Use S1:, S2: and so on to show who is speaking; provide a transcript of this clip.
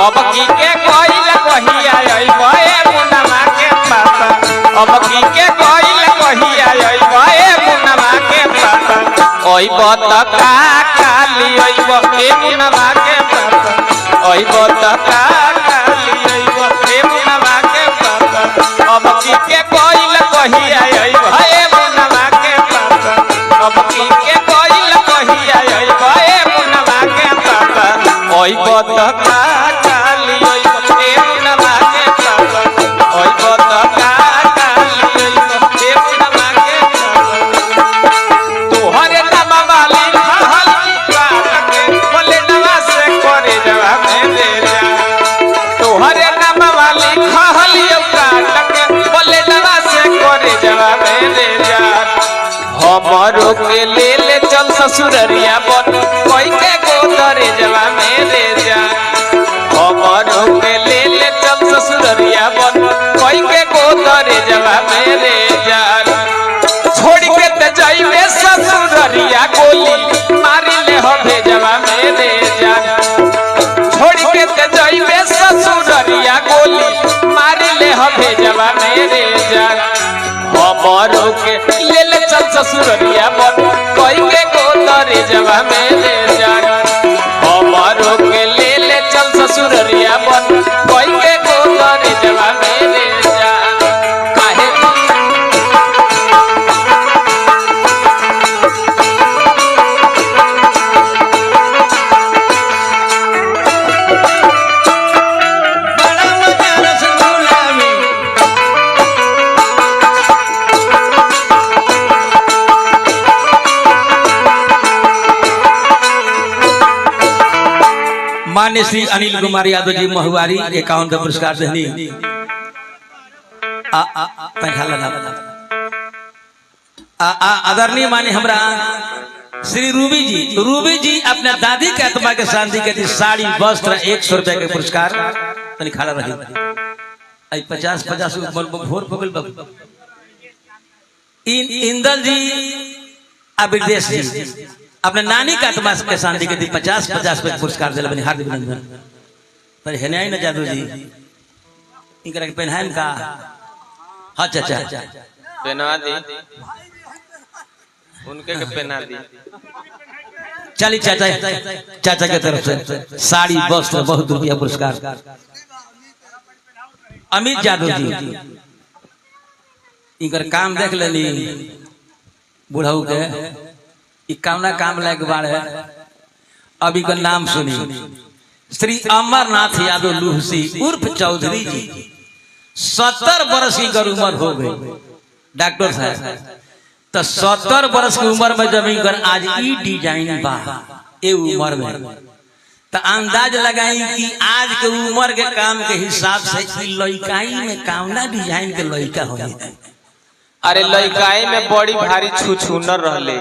S1: अब की के कोइल कहिया अइबे मुनमा के पाता अब की के कोइल कहिया अइबे मुनमा के पाता अइब त का काली अइब ए मुनमा के पाता अइब त का काली अइब ए मुनमा के पाता अब की के कोइल कहिया अइबे मुनमा के पाता अब की के कोइल कहिया अइबे मुनमा के पाता अइब त का हमरो के ले ले चल ससुररिया बन कोई के गोदरे जवा मेरे जा हमरो के ले ले चल ससुररिया बन कोई के गोदरे जवा मेरे जा छोड़ के ते जाइबे ससुररिया गोली मारी ले हो भेजवा मेरे जा छोड़ के ते जाइबे ससुररिया गोली मारी ले हो भेजवा मेरे जा हमरो के ले ले चल ससुररिया बन कोई के गोदरे जवा मेरे जान हमरो के ले ले चल ससुररिया बन कोई के गोदरे जवा मेरे जान काहे
S2: मान्य श्री अनिल कुमार यादव जी महुआरी 51 पुरस्कार देनी आदरणीय मान्य हमरा श्री रूबी जी अपने दादी के आत्मा के शांति के साड़ी वस्त्र 100 रुपए के पुरस्कार तनी खड़ा रही 50 भोर पगल इंदल जी अविदेश जी अपने नानी का आत्मा के शांति के 50 पे पुरस्कार दिला बनी हार्दिक अभिनंदन पर है नहीं ना जादू जी इनकरा के पहनाएम का हां चाचा
S1: पहना दी उनके के पहना दी
S2: चली चाचा के तरफ से साड़ी वस्त्र बहुत रुपया पुरस्कार अमित जादू जी इनकर काम देख लेनी बुढ़ऊ के कामना काम लायक बार है अभी का नाम सुनी श्री अमरनाथ यादव लूहसी उर्फ चौधरी जी 70 वर्ष की उम्र हो गई डॉक्टर साहब तो 70 वर्ष की उम्र में जब इनकर आज ई डिजाइन बा ए उम्र में तो अंदाज लगाई कि आज के उम्र के काम के हिसाब से लइकाई में कामना डिजाइन के लइका हो
S1: अरे लइकाई में बड़ी भारी छुछुनर रहले